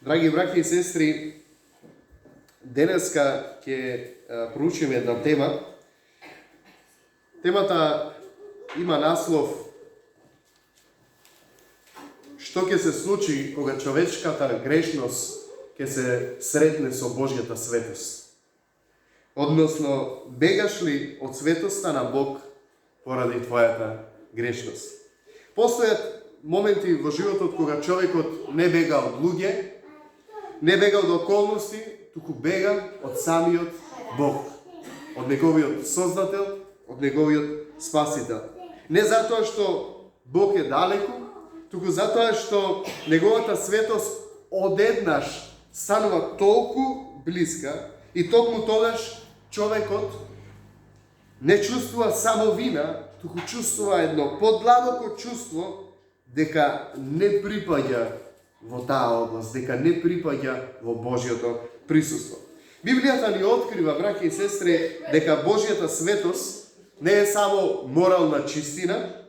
Драги браќи и сестри, денеска ќе проучиме една тема. Темата има наслов што ќе се случи кога човечката грешност ќе се сретне со Божјата светост. Односно, бегаш ли од светоста на Бог поради твојата грешност? Постојат моменти во животот кога човекот не бега од луѓе, не бега од околности, туку бега од самиот Бог, од неговиот Создател, од неговиот Спасител. Не затоа што Бог е далеку, туку затоа што неговата светост одеднаш станува толку блиска и токму тогаш човекот не чувствува само вина, туку чувствува едно подлабоко чувство дека не припаѓа во таа област, дека не припаѓа во Божјото присуство. Библијата ни открива, браќи и сестри, дека Божјата светост не е само морална чистина,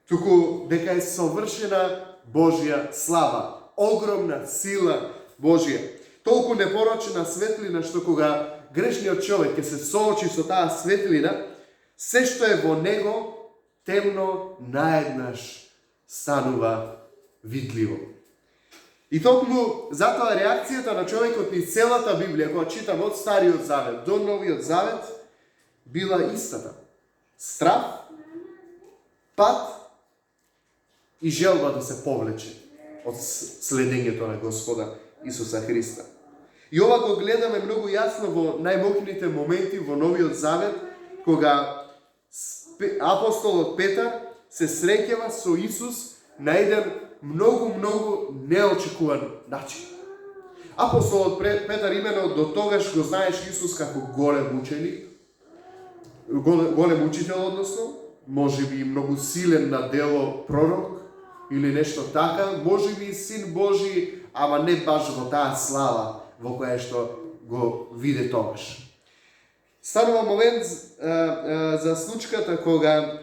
туку дека е совршена Божја слава, огромна сила Божја. Толку непорочна светлина што кога грешниот човек ќе се соочи со таа светлина, се што е во него темно наеднаш станува видливо. И токму затоа реакцијата на човекот низ целата Библија, кога читам од Стариот Завет до Новиот Завет, била истата. Страв, пат и желба да се повлече од следењето на Господа Исуса Христа. И ова го гледаме многу јасно во најмокните моменти во Новиот Завет, кога апостолот Петар се среќава со Исус на еден многу неочекуван начин. Апостолот Петар имено до тогаш го знаеш Исус како голем ученик, голем учител, односно, можеби многу силен на дело пророк или нешто така, можеби син Божи, ама не баш во таа слава во која што го виде тогаш. Станува момент за случката кога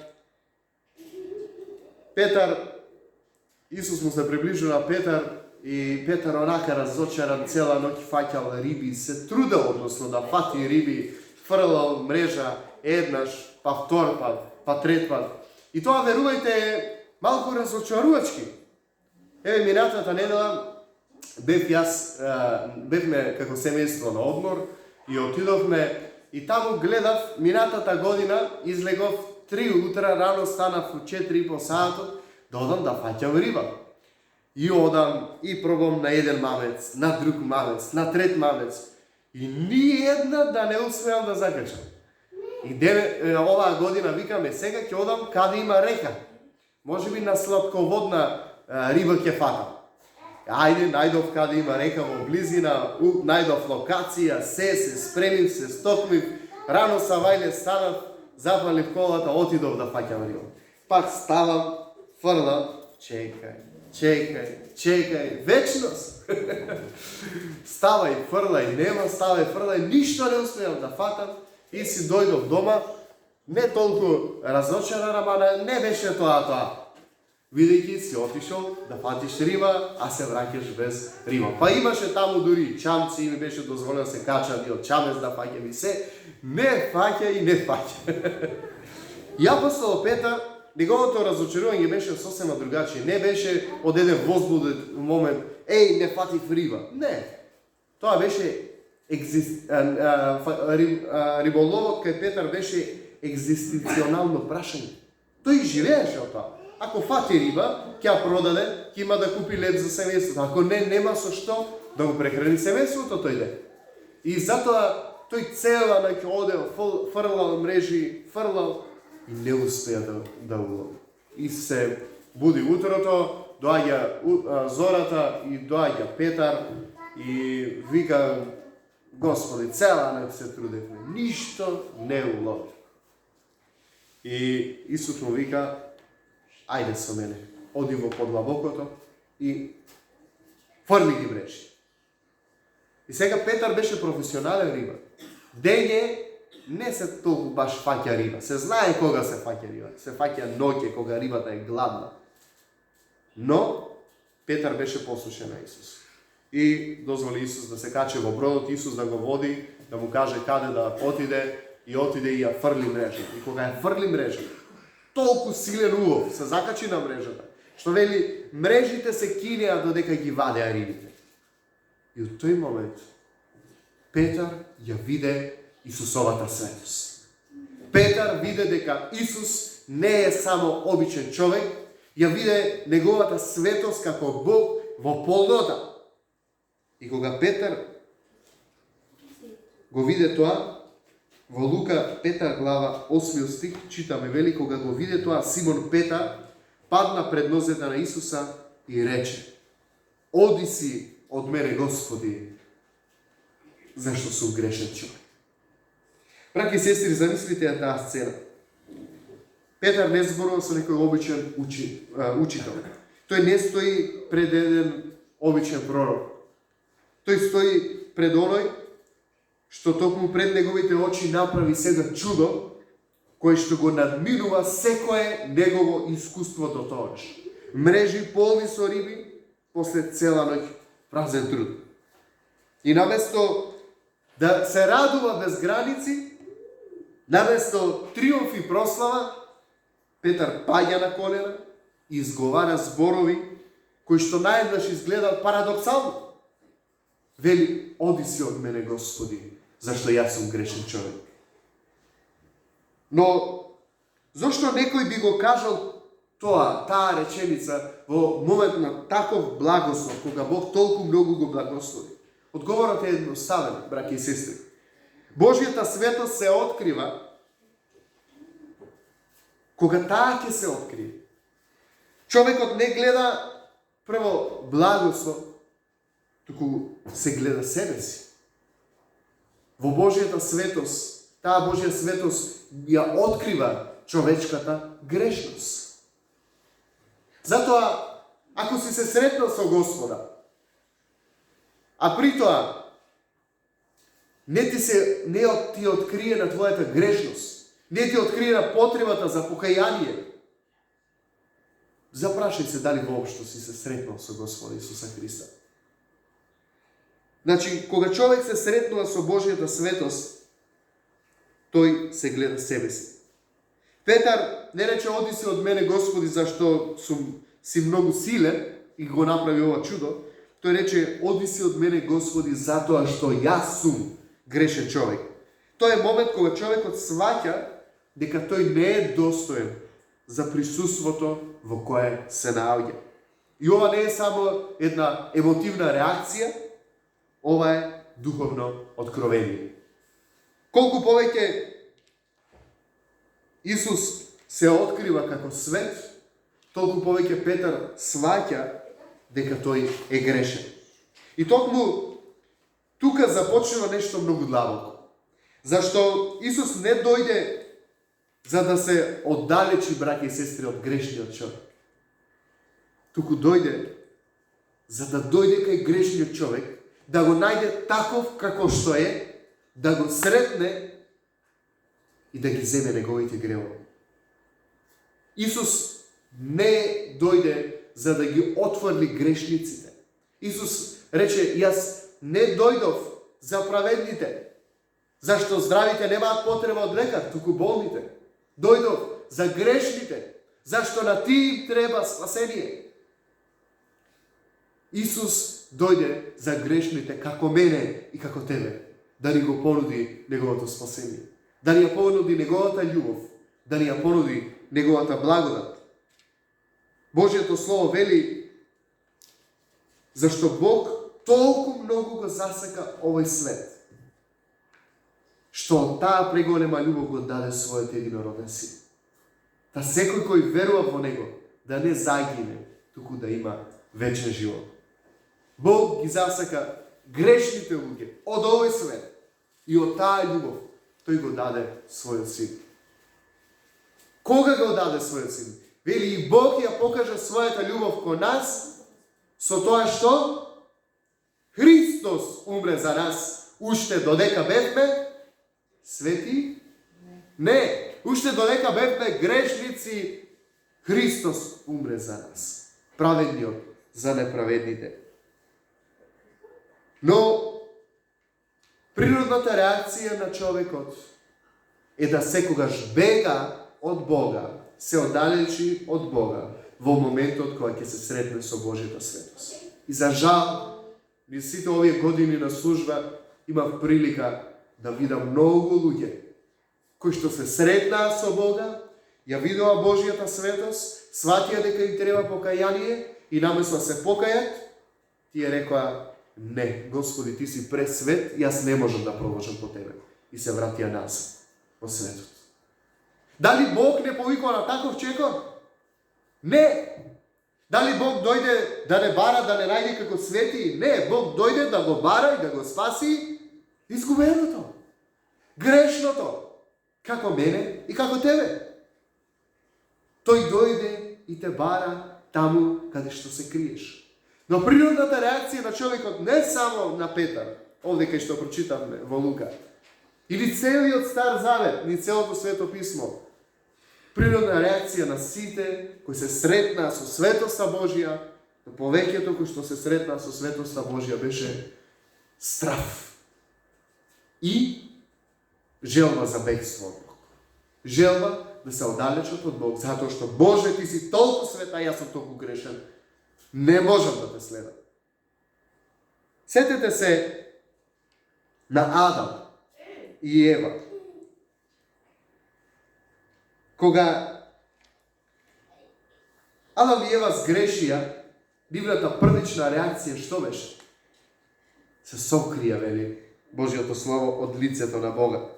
Исус му се приближува на Петар и Петар онака разочаран цела ноќ фаќал риби, се трудел, односно да фати риби, фрлал мрежа еднаш, па втор пат, па трет пат. И тоа, верувајте, е малку разочарувачки. Еве, минатата недела бевме како семејство на одмор и отидовме и таму гледав, минатата година излегов 3 утра, рано станав у 4:30 саатот, да одам да фаќам риба. И одам и пробам на еден мамец, на друг мамец, на трет мамец. И ни една да не успеам да закачам. И оваа година викаме, сега ќе одам каде има река. Можеби на сладководна риба ќе фатам. Ајде, најдов каде има река во близина, најдов локација, се спремив, се стокмив, рано савајле станав, запалив колата, отидов да фаќам риба. Пак ставам, фрлам, чекај, вечност. Ставај, фрлај, нема, ставај, фрлај, ништо не успеам да фатам и си дојдов дома, не толку разочаран, ама не беше тоа. Видејќи си отишол да фатиш риба, а се враќаш без риба. Па имаше таму дури чамци и ми беше дозволено се качам и од чамец да фаќам и се. Не фаќа. И апостол Петар, неговото разочарување беше сосема другачие. Не беше од еден возбуден момент, не фатив риба. Не. Тоа беше риболовот кај Петар беше екзистенцијално прашање. Тој живееше од тоа. Ако фати риба, ќе ја продаде, ќе има да купи леб за семејството. Ако нема со што да го прехрани семејството тој ден. И затоа тој цела ноќ одел, фрлал мрежи, и не успеа да улови. И се буди утрото, доаѓа зората и доаѓа Петар и вика, Господи, цела ноќ се трудевме, ништо не улови. И Исус му вика, ајде со мене, оди во подлабокото и фрли ги мрежи. И сега Петар беше професионален рибар. Дење не се толку баш фаќа риба. Се знае кога се фаќа риба. Се фаќа ноќе кога рибата е гладна. Но Петар беше послушен на Исус. и дозволи Исус да се качи во бродот, Исус да го води, да му каже каде да отиде и ја фрли мрежата. И кога ја фрли мрежата, толку силен улов се закачи на мрежата, што вели мрежите се кинеа додека ги вадеа рибите. И од тој момент Петар ја виде Исусовата светост. Петар виде дека Исус не е само обичен човек, ја виде неговата светост како Бог во полнота. И кога Петар го виде тоа, во Лука 5 глава 8 стих читаме, вели, кога го виде тоа, Симон Петар падна пред нозете на Исуса и рече: Оди си од мене, Господи, зашто сум грешен човек. Браќи и сестри, замислите ја таа сцена. Петар не зборува со некој обичен учител. Тој не стои пред еден обичен пророк. Тој стои пред оној што токму пред неговите очи направи сега чудо, кој што го надминува секое негово искуство до тоаш. Мрежи полни со риби, после цела ноќ празен труд. И наместо да се радува без граници, наместо триумф и прослава, Петар паѓа на колена и изговара зборови кои што наеднаш изгледаат парадоксално. Вели: Оди си од мене, Господи, зашто јас сум грешен човек. Но зошто некој би го кажал таа реченица во момент на таков благослов, кога Бог толку многу го благослови? Одговорот е едноставен, браќи и сестри. Божјата светост се открива кога таа ќе се открие. Човекот не гледа прво благослов, туку се гледа себе си. Во Божјата светост, таа Божја светост ја открива човечката грешност. Затоа, ако си се сретнал со Господа, а при тоа не ти открие на твојата грешност, не ти открие на потребата за покаяние, запрашај се дали воопшто си се сретнал со Господа Исуса Христа. Значи, кога човек се сретнува со Божјата светост, тој се гледа себе си. Петар не рече: Оди си од мене, Господи, зашто си многу силен, и го направи ова чудо. Тој рече: Оди си од мене, Господи, затоа што јас сум грешен човек. Тој е момент кога човекот сваќа дека тој не е достоен за присуството во кое се наоѓа. И ова не е само една емотивна реакција, ова е духовно откровение. Колку повеќе Исус се открива како свет, толку повеќе Петар сваќа дека тој е грешен. И токму тука започнува нешто многу длабоко. Зашто Исус не дојде за да се оддалечи, браќа и сестри, од грешниот човек. Туку дојде за да дојде кај грешниот човек, да го најде таков како што е, да го сретне и да ги земе неговите гревови. Исус не дојде за да ги отфрли грешниците. Исус рече: Јас не дојдов за праведните, зашто здравите немаат потреба од лекар, туку болните. Дојдов за грешните, зашто на тие им треба спасение. Исус дојде за грешните како мене и како тебе, да ни го понуди неговото спасение, да ни ја понуди неговата љубов, да ни ја понуди неговата благодат. Божјото Слово вели: зашто Бог толку многу го засака овој свет, што од таа преголема љубов го даде својот единороден син. Та секој кој верува во него да не загине, туку да има вечен живот. Бог ги засака грешните луѓе од овој свет и од таа љубов тој го даде својот син. Кога го даде својот син? Вели: и Бог ја покажа својата љубов кон нас со тоа што Христос умре за нас, уште додека бевме свети? Не, уште додека бевме грешници, Христос умре за нас, праведниот за неправедните. Но природната реакција на човекот е да секогаш бега од Бога, се оддалечи од Бога во моментот кога ќе се сретне со Божјата светост. И за жал, низ сите овие години на служба имав прилика да видам многу луѓе кои што се сретнаа со Бога, ја видоа Божјата светост, сватија дека им треба покаяние и наместо да се покајат, тие рекоа: не, Господи, ти си пресвет, јас не можам да продолжам по тебе. И се вратија назад во светот. Дали Бог не повикува на таков чекор? Не. Дали Бог дојде да не бара, да не најде како свети? Не, Бог дојде да го бара и да го спаси изгубеното, грешното, како мене и како тебе. Тој дојде и те бара таму каде што се криеш. Но природната реакција на човекот не само на Петар, овде кај што прочитавме во Лука, или целиот Стар Завет, ни целото Свето писмо, природна реакција на сите кои се сретнаа со светоста Божја, на повеќето кои што се сретнаа со светоста Божја беше страв и желба за бегство од Бог. Желба да се оддалечат од Бог, затоа што Боже, ти си толку свет, а јас сум толку грешен. Не можам да те следам. Сетете се на Адам и Ева. Кога Адам и Ева сгрешија, нивната првична реакција што беше? Се сокрија, вели Божјото Слово, од лицето на Бога.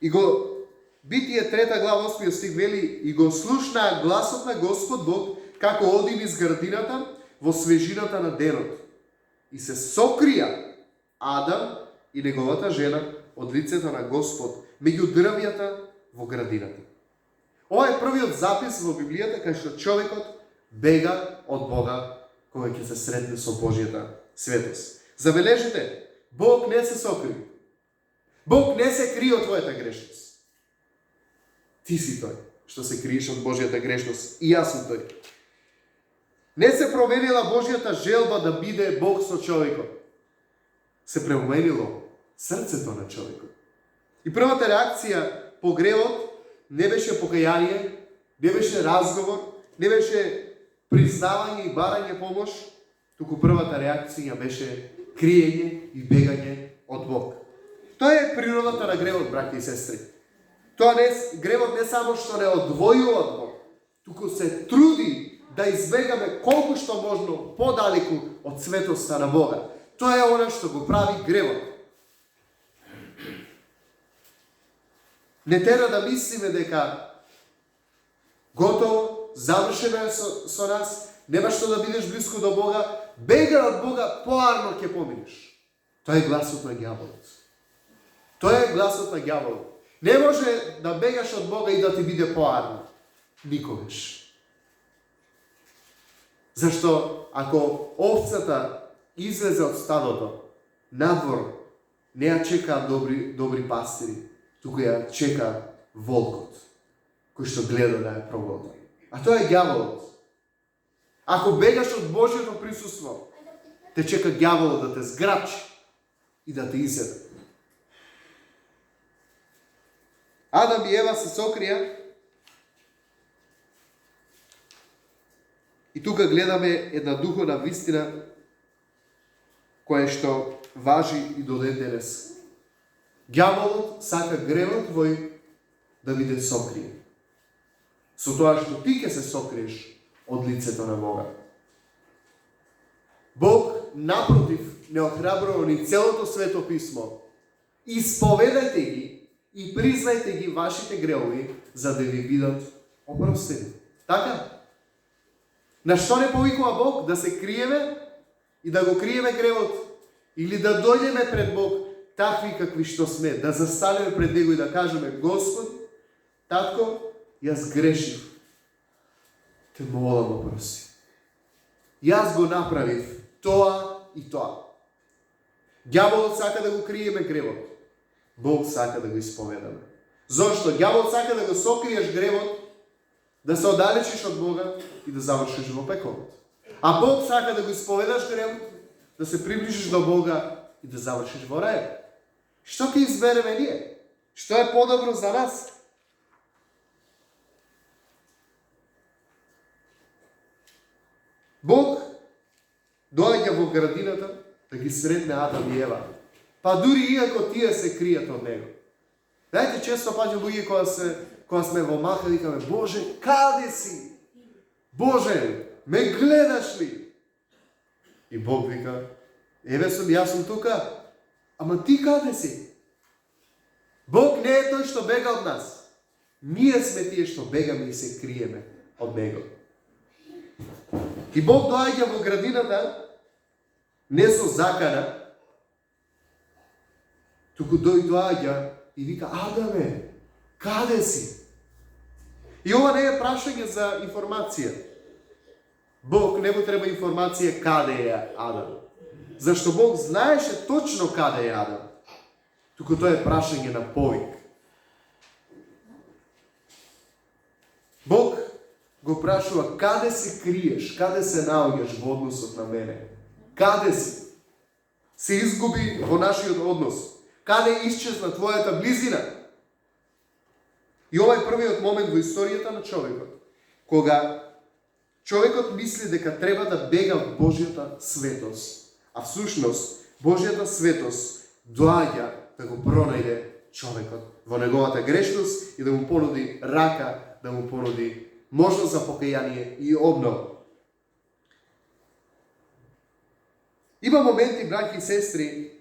И го Битие 3 глава 8 стих вели: и го слушнаа гласот на Господ Бог како оди низ градината во свежината на денот. И се сокрија Адам и неговата жена од лицето на Господ меѓу дрвјата во градината. Ова е првиот запис во Библијата кај што човекот бега од Бога кога ќе се сретне со Божјата светост. Забележите, Бог не се сокри. Бог не се крие од твојата грешност. Ти си тој што се криеш од Божјата грешност и јас сум тој. Не се променила Божјата желба да биде Бог со човекот. Се променило срцето на човекот. И првата реакција по гревот не беше покаяние, не беше разговор, не беше признавање и барање помош, туку првата реакција беше криење и бегање од Бог. Тоа е природата на гревот, браќи и сестри. Гревот не само што не одвојува од Бог, туку се труди да избегаме колку што можно подалеку од светоста на Бога. Тоа е она што го прави гревот. Не тера да мислиме дека готово, завршено е со нас, нема што да бидеш блиско до Бога, бега од Бога, поарно ќе поминеш. Тоа е гласот на ѓаволот. Тоа е гласот на ѓаволот. Не може да бегаш од Бога и да ти биде поарно. Никогаш. Зашто ако овцата излезе од стадото, надвор не ја чека добри пастири, туку ја чека волкот, кој што гледа да ја проголта. А тоа е ѓаволот. Ако бегаш од Божјото присуство, те чека ѓаволот да те зграбчи и да те изеде. Адам и Ева се сокрија и тука гледаме една духовна вистина која што важи и до ден денес. Ѓаволот сака гревот твој да биде сокриен. Со тоа што ти ќе се сокриеш од лицето на Бога. Бог, напротив, не охрабрува ни целото Свето писмо. Исповедајте ги и признајте ги вашите гревови, за да ви бидат опростени. Така? На што не повикува Бог? Да се криеме и да го криеме гревот, или да дојдеме пред Бог такви какви што сме, да застанеме пред Него и да кажеме: Господи, татко, јас грешив. Те молам, опрости. Јас го направив тоа и тоа. Ѓаволот сака да го криеме гревот. Бог сака да го исповедаме. Зошто? Ѓаволот сака да го сокриеш гревот, да се оддалечиш од Бога и да завршиш во пеколот. А Бог сака да го исповедаш гревот, да се приближиш до Бога и да завршиш во рај. Што ќе избереме ние? Што е подобро за нас? Бог доаѓа во градината да ги сретне Адам и Ева. Па дури иако тие се кријат од него. Знаете, често паѓа луѓе кога сме во маха, викаме: Боже, каде си? Боже, ме гледаш ли? И Бог вика: еве сум, јас сум тука. Ама ти каде си? Бог не е тој што бега од нас. Ние сме тие што бегаме и се криеме од него. И Бог доаѓа во градината не со закана, туку доаѓа и вика: Адаме, каде си? И ова не е прашање за информација. Бог не му треба информација каде е Адам. Зашто Бог знаеше точно каде е Адам. Туку тоа е прашање на повик. Бог го прашува: каде се криеш, каде се наоѓаш во односот на мене? Каде си? Се изгуби во нашиот однос. Каде исчезна твојата близина? И ова е првиот момент во историјата на човекот, кога човекот мисли дека треба да бега од Божјата светост, а всушност Божјата светост доаѓа да го пронајде човекот во неговата грешност и да му понуди рака, да му понуди можност за покаяние и обнова. Има моменти, браќи и сестри,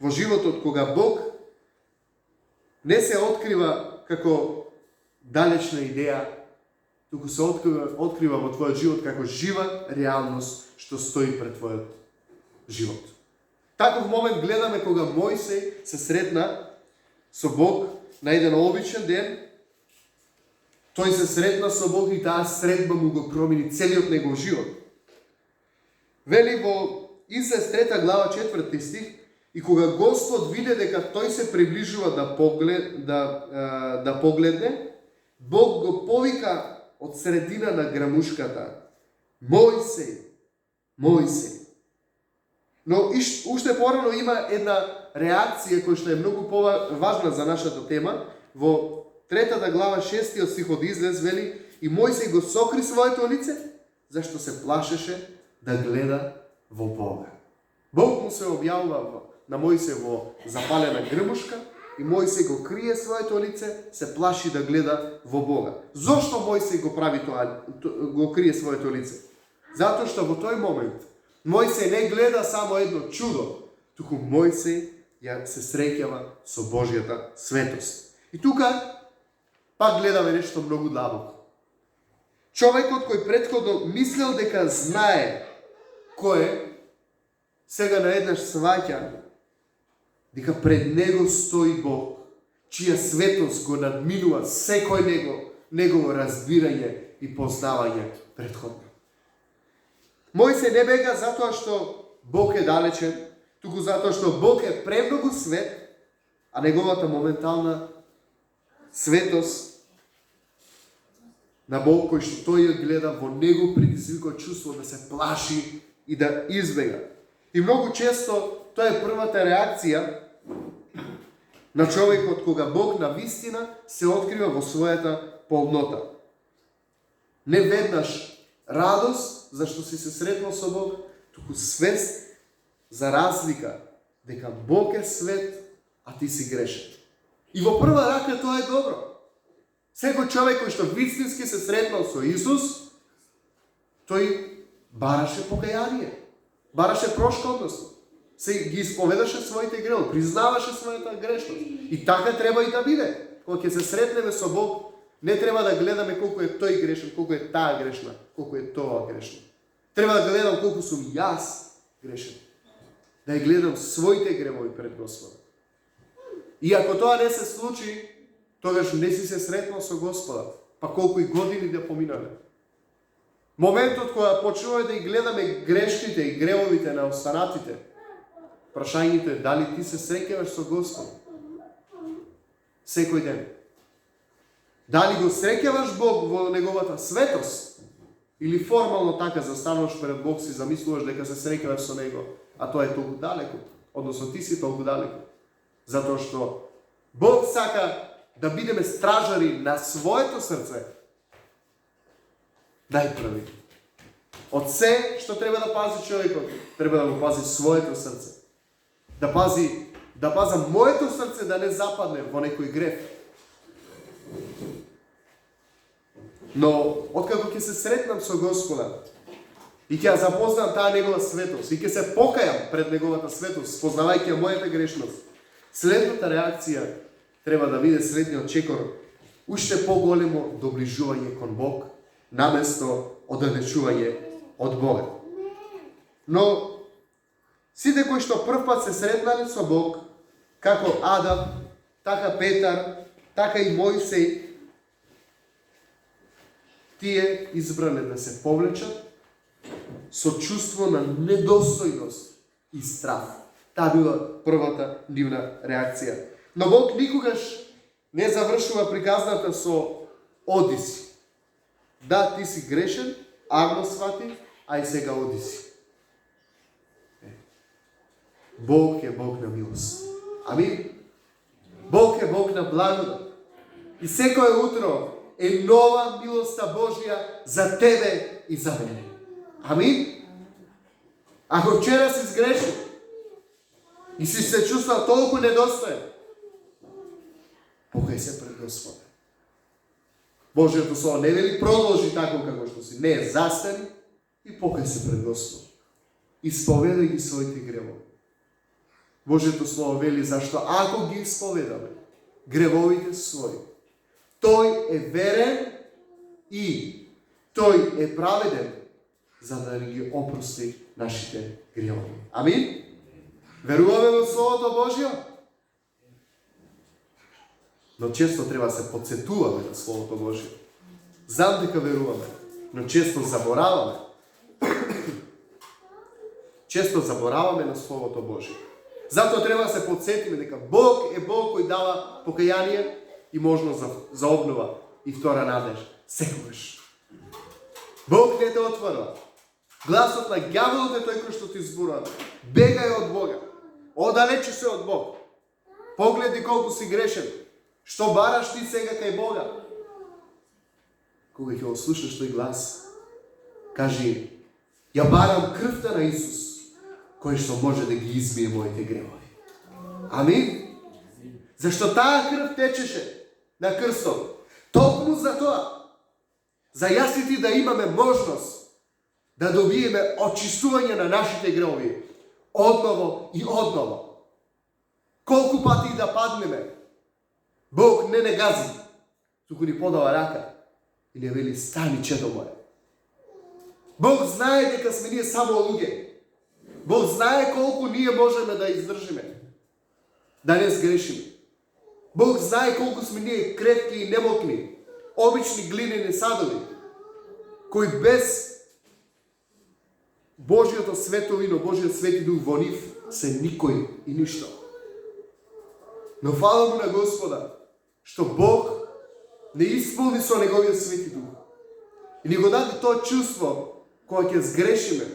во животот кога Бог не се открива како далечна идеја, туку се открива во твојот живот како жива реалност што стои пред твојот живот. Таков момент гледаме кога Мојсей се сретна со Бог на еден обичен ден. Тој се сретна со Бог и таа средба му го промени целиот негов живот. Вели во Излез 3 глава 4 стих: и кога Господ виде дека тој се приближува да погледне, Бог го повика од средина на грамушката: Мојсей, Мојсей. Но уште порано има една реакција која што е многу поважна за нашата тема. Во 3 глава 6 стих од Излез вели: и Мојсей го сокри своето лице, зашто се плашеше да гледа во Бога. Бог му се објавува на Мојсей во запалена грмушка и Мојсей го крие своето лице, се плаши да гледа во Бога. Зошто Мојсей го прави тоа, го крие своето лице? Затоа што во тој момент Мојсей не гледа само едно чудо, туку Мојсей ја се среќава со Божјата светост. И тука пак гледаме нешто многу длабоко. Човекот кој претходно мислел дека знае кој е, сега наеднаш сваќа дека пред него стои Бог, чија светост го надминува секој негово разбирање и познавање претходно. Мојсей не бега затоа што Бог е далечен, туку затоа што Бог е премногу свет, а неговата моментална светост на Бог кој што тој ја гледа во него предизвикува чувство да се плаши и да избега. И многу често тоа е првата реакција на човекот кога Бог на вистина се открива во својата полнота. Не веднаш радост зашто си се сретнал со Бог, туку свест за разлика дека Бог е свет, а ти си грешен. И во прва рака тоа е добро. Секој човек кој што вистински се сретнал со Исус, тој бараше покаяние, бараше прошка односно. Се ги исповедаше своите грехови, признаваше својата грешност. И така треба и да биде. Кога ќе се сретнеме со Бог, не треба да гледаме колку е тој грешен, колку е таа грешна, колку е тоа грешно. Треба да гледам колку сум јас грешен. Да ја гледам своите гревови пред Господа. И ако тоа не се случи, тогаш не си се сретнал со Господа. Па колку и години да поминале. Моментот кога почнуваме да ги гледаме грешките и гревовите на останатите, прашањето е дали ти се среќаваш со Господ секој ден. Дали го среќаваш Бог во неговата светост Или формално така застануваш пред Бог, си замислуваш дека се среќаваш со Него, а тоа е толку далеко. Односно ти си толку далеко. Затоа што Бог сака да бидеме стражари на своето срце. Најпрви. Од се што треба да пази човекот, треба да го пази своето срце. Да пазам моето срце да не западне во некој греф. Но откако ќе се сретнам со Господа и ќе ја запознам таа негова светост и ќе се покајам пред неговата светост, познавајќи ја мојата грешност, следната реакција треба да биде следниот чекор, уште поголемо доближување кон Бог, наместо оддалечување од Бога. Но сите кои што првпат се сретнале со Бог, како Адам, така Петар, така и Мојсей, тие избрале да се повлечат со чувство на недостојност и страх. Таа била првата нивна реакција. Но Бог никогаш не завршува приказната со оди си. Да, ти си грешен, арно свати, а и сега оди си. Бог е Бог на милост. Амин. Бог е Бог на благодат. И секое утро е нова милоста Божја за тебе и за мене. Амин. Ако вчера си сгрешил и си се чувствал толку недостоен, покај се пред Господа. Божјото слово не вели продолжи тако како што си. Не, застани и покај се пред Господа. Исповедај ги своите гревови. Божјото слово вели зашто ако ги исповедаме гревовите своји, тој е верен и тој е праведен за да ги опрости нашите гревови. Амин. Веруваме во Словото Божјо? Но често треба се подсетуваме на Словото Божјо. Знам дека веруваме, но често забораваме. Често забораваме на Словото Божјо. Затоа треба да се подсетиме дека Бог е Бог кој дава покаяние и можност за обнова и втора надеж. Секогаш. Бог не те отварва. Гласот на ѓаволот е тој кој што ти зборува. Бегај од Бога. Одалечи се од Бог. Погледи колку си грешен. Што бараш ти сега кај Бога? Кога ќе го слушаш тој глас, кажи: ја барам крвта на Исус, кој што може да ги измие моите гревови. Амин. Зашто таа крв течеше на крстот. Токму за тоа. За јас и ти да имаме можност да добиеме очистување на нашите гревови. Одново и одново. Колку пати и да паднеме, Бог не гази, туку ни подава рака и не вели: стани, чедо моје. Бог знае дека сме ние само луѓе. Бог знае колку ние можеме да издржиме, да не сгрешиме. Бог знае колку сме ние кретки и немокни, обични глинени садови, кои без Божјото световино, Божјиот свети дух во нив се никој и ништо. Но фала му на Господа, што Бог не исполни со неговиот свети дух. И ни го даде тоа чувство, кога ќе сгрешиме,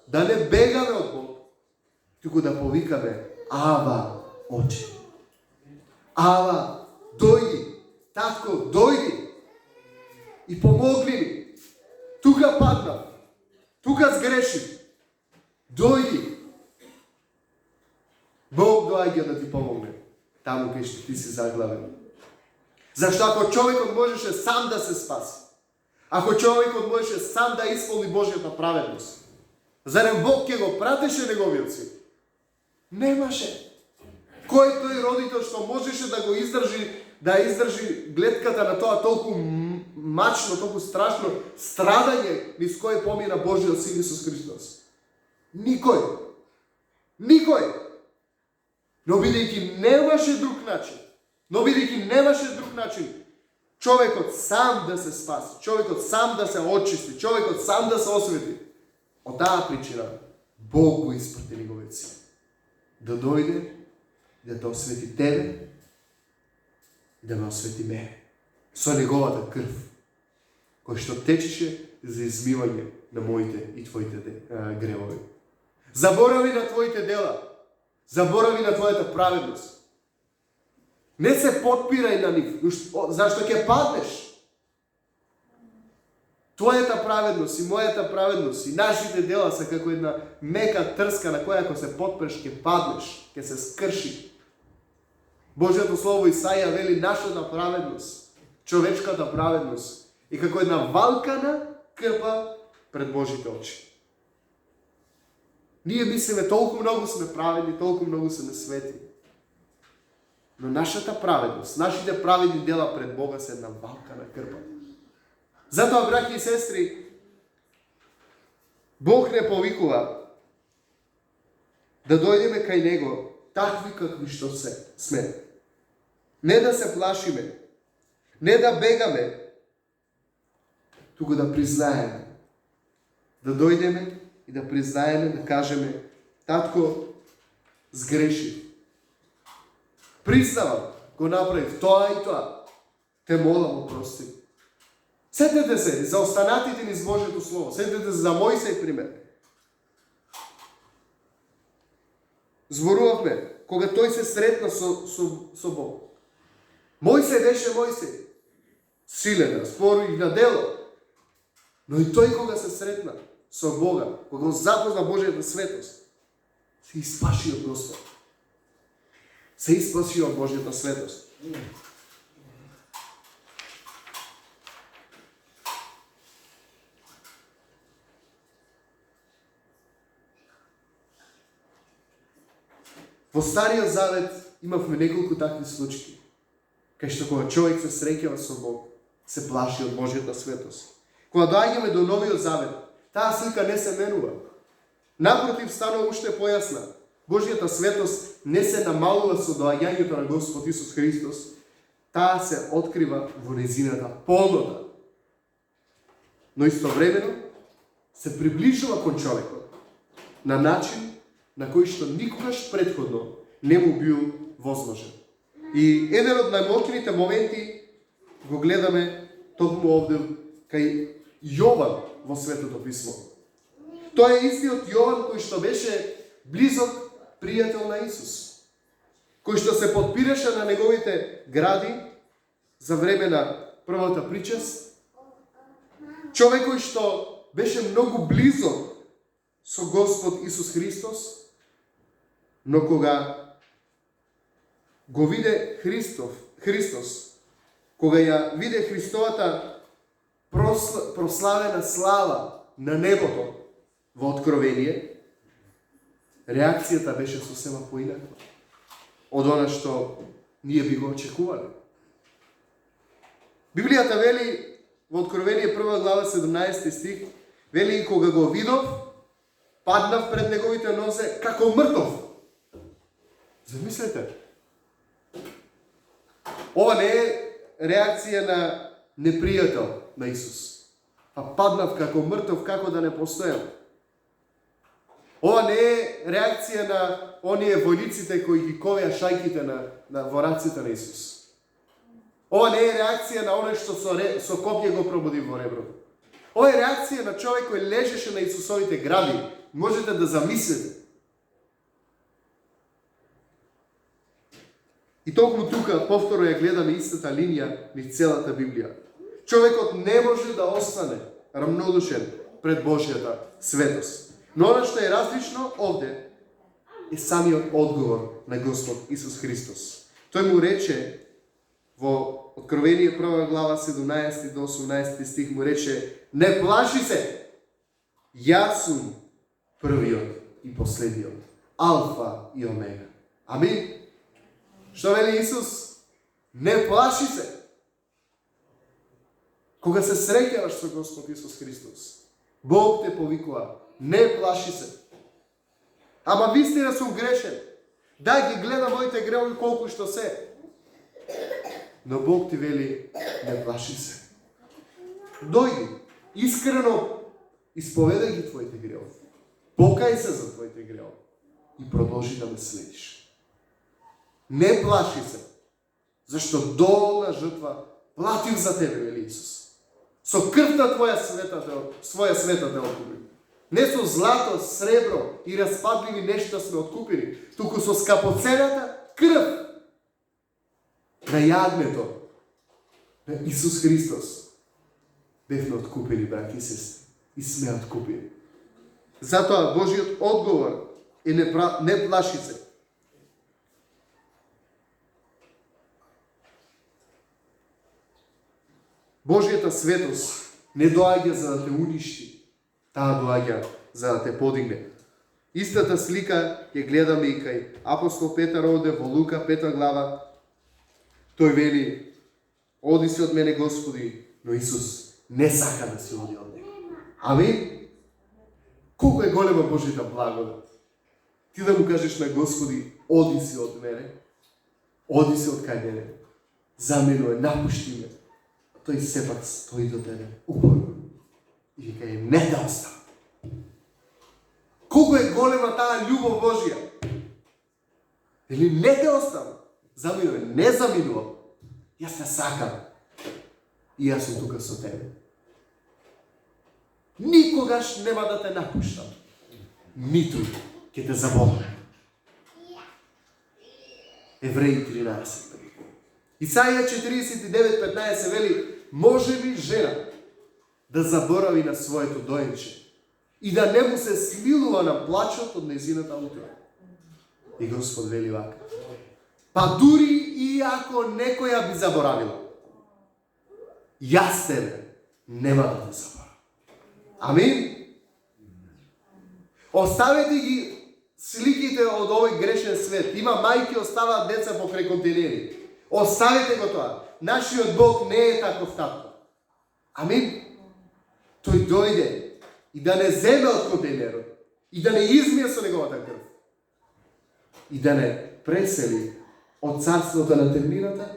да не бегаме од Бог, туку да повикаме: Ава, Оче. Ава, дојди, татко, дојди и помогни ми. Тука паднав, тука сгрешив. Дојди. Бог доаѓа да ти помогне таму кај што ти си заглавен. Зашто ако човекот можеше сам да се спаси, ако човекот можеше сам да исполни Божјата праведност, зарем Бог ќе го пратеше неговиот син? Немаше. Кој тој родител што можеше да го издржи гледката на тоа толку мачно, толку страшно страдање низ кое помина Божјиот син Исус Христос? Никој. Никој. Но бидејќи немаше друг начин, човекот сам да се спаси, човекот сам да се очисти, човекот сам да се освети. Од таа причина Бог го испрати неговиот син да дојде и да те освети тебе и да ме освети мене со неговата крв, кој што течеше за измивање на моите и твоите гревови. Заборави на твоите дела. Заборави на твојата праведност. Не се подпирај на нив, зашто ќе паднеш. Твојата праведност и мојата праведност и нашите дела се како една мека трска на која ако се подпреш ќе паднеш, ќе се скрши. Божјото слово Исаија вели нашата праведност, човечката праведност и како една валкана крпа пред Божите очи. Ние мислиме толку многу сме праведни, толку многу сме свети. Но нашата праведност, нашите праведни дела пред Бога се една валкана крпа. Затоа, браќи и сестри, Бог не повикува да дојдеме кај Него такви какви што сме. Не да се плашиме, не да бегаме, туку да признаеме. Да дојдеме и да признаеме, да кажеме: татко, сгрешив. Признавам, го направив тоа и тоа. Те молам, опрости. Сетете се за останатите низ Божјето слово. Сетете се за Мојсей пример. Зборувавме кога тој се сретна со Бог. Мојсей беше Мојсей. Силен, спор и на дело. Но и тој кога се сретна со Бога, кога запозна Божјата светост, се испаши од Господ. Се испаши од Божјата светост. Во Стариот Завет имавме неколку такви случаи, кај што кога човек се среќава со Бог, се плаши од Божјата светост. Кога доаѓаме до Новиот Завет, таа слика не се менува. Напротив, станува уште појасна. Божјата светост не се намалува со доаѓањето на Господ Исус Христос, таа се открива во незината полнота. Но истовремено се приближува кон човекот на начин на кој што никогаш претходно не му бил возможен. И еден од најмоќните моменти го гледаме токму овде кај Јован во Светото Писмо. Тој е истиот Јован кој што беше близок пријател на Исус, кој што се подпираше на неговите гради за време на првата причест, човек кој што беше многу близок со Господ Исус Христос, но кога го виде Христос, кога ја виде Христовата прославена слава на небото во Откровение, реакцијата беше сосема поинака од она што ние би го очекувале. Библијата вели во Откровение 1 глава 17 стих, вели: кога го видов, паднав пред неговите нозе како мртов. Замислете. Ова не е реакција на непријател на Исус. Паднав како мртов, како да не постојам. Ова не е реакција на оние војниците кои ги ковеа шајките на вораците на Исус. Ова не е реакција на оној што со копје го пробуди во реброто. Ова е реакција на човек кој лежеше на Исусовите гради. Можете да замислите. И токму тука повторно ја гледаме истата линија низ целата Библија. Човекот не може да остане рамнодушен пред Божјата светост. Но она што е различно овде е самиот одговор на Господ Исус Христос. Тој му рече во Откровение 1 глава 17 до 18 стих, му рече: не плаши се, јас сум првиот и последниот, Алфа и Омега. Амин. Што вели Исус? Не плаши се. Кога се среќаваш со Господ Исус Христос, Бог те повикува: не плаши се. Ама вистина сум грешен. Да, ги гледа моите гревови колку што се. Но Бог ти вели: не плаши се. Дојди, искрено исповедај ги твоите гревови. Покај се за твоите гревови и продолжи да ме следиш. Не плаши се, зашто долна жртва платив за тебе, вели Исус. Со крвта твоја своја света те откупи. Не со злато, сребро и распадливи нешта сме откупени, туку со скапоцената крв на јагнето на Исус Христос. Бевме откупени, браќи и сестри, и сме откупени. Затоа Божиот одговор е не плаши се. Божијата светост не доаѓа за да те уништи, таа доаѓа за да те подигне. Истата слика ја гледаме и кај апостол Петар овде во Лука 5 глава. Тој вели: оди си од мене, Господи, но Исус не сака да си оди од него. Амин. Колку е голема Божјата благодат. Ти да му кажеш на Господи: оди си од мене, оди си од кај мене, заминуе, напушти ме. Тој сепак стои до тебе, упорно. И вика: не да оставам. Колку е голема таа љубов Божја. Или не те оставам. Заминуе, не заминувам. Јас те сакам. И јас сум тука со тебе. Никогаш нема да те напуштам. Ниту ќе те заболам. Евреи 13. Исаија 49:15 вели: може ли жена да заборави на своето доенче и да не му се смилува на плачот од нејзината утроба? И Господ вели вака: па дури и ако некоја би заборавила, јас тебе нема да те заборавам. Амин. Оставете ги сликите од овој грешен свет. Има мајки оставаат деца покрај контейнери. Оставете го тоа. Нашиот Бог не е таков татко. Амин. Тој дојде и да не земе од контейнерот, и да не измие со неговата крв, и да не пресели од царството на темнината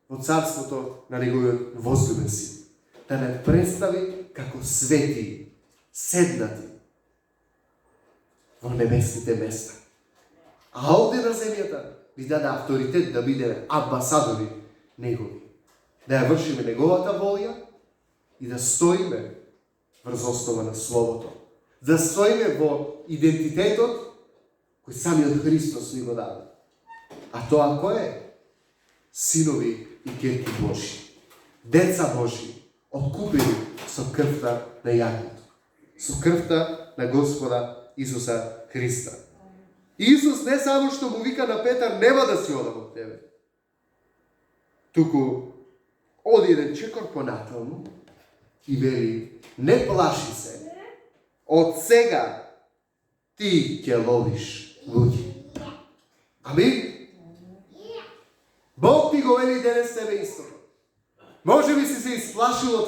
во царството на неговиот возлюбен син. Да не представи како свети, седнати во небесните места. А овде на земјата ви даде авторитет да бидеме амбасадори негови. Да ја вршиме неговата волја и да стоиме врз основа на Словото. Да стоиме во идентитетот кој самиот Христос ни го даде. А тоа кој е? Синови и ќерки Божи. Деца Божи, откупени со крвта на јагнето. Со крвта на Господа Исуса Христа. Исус не само што му вика на Петар: нема да си одам од тебе. Туку оди еден чекор понатаму и вели: не плаши се. Од сега ти ќе ловиш луѓе. Амин. Бог ти го вели денес тебе исто. Може би си се исплашил од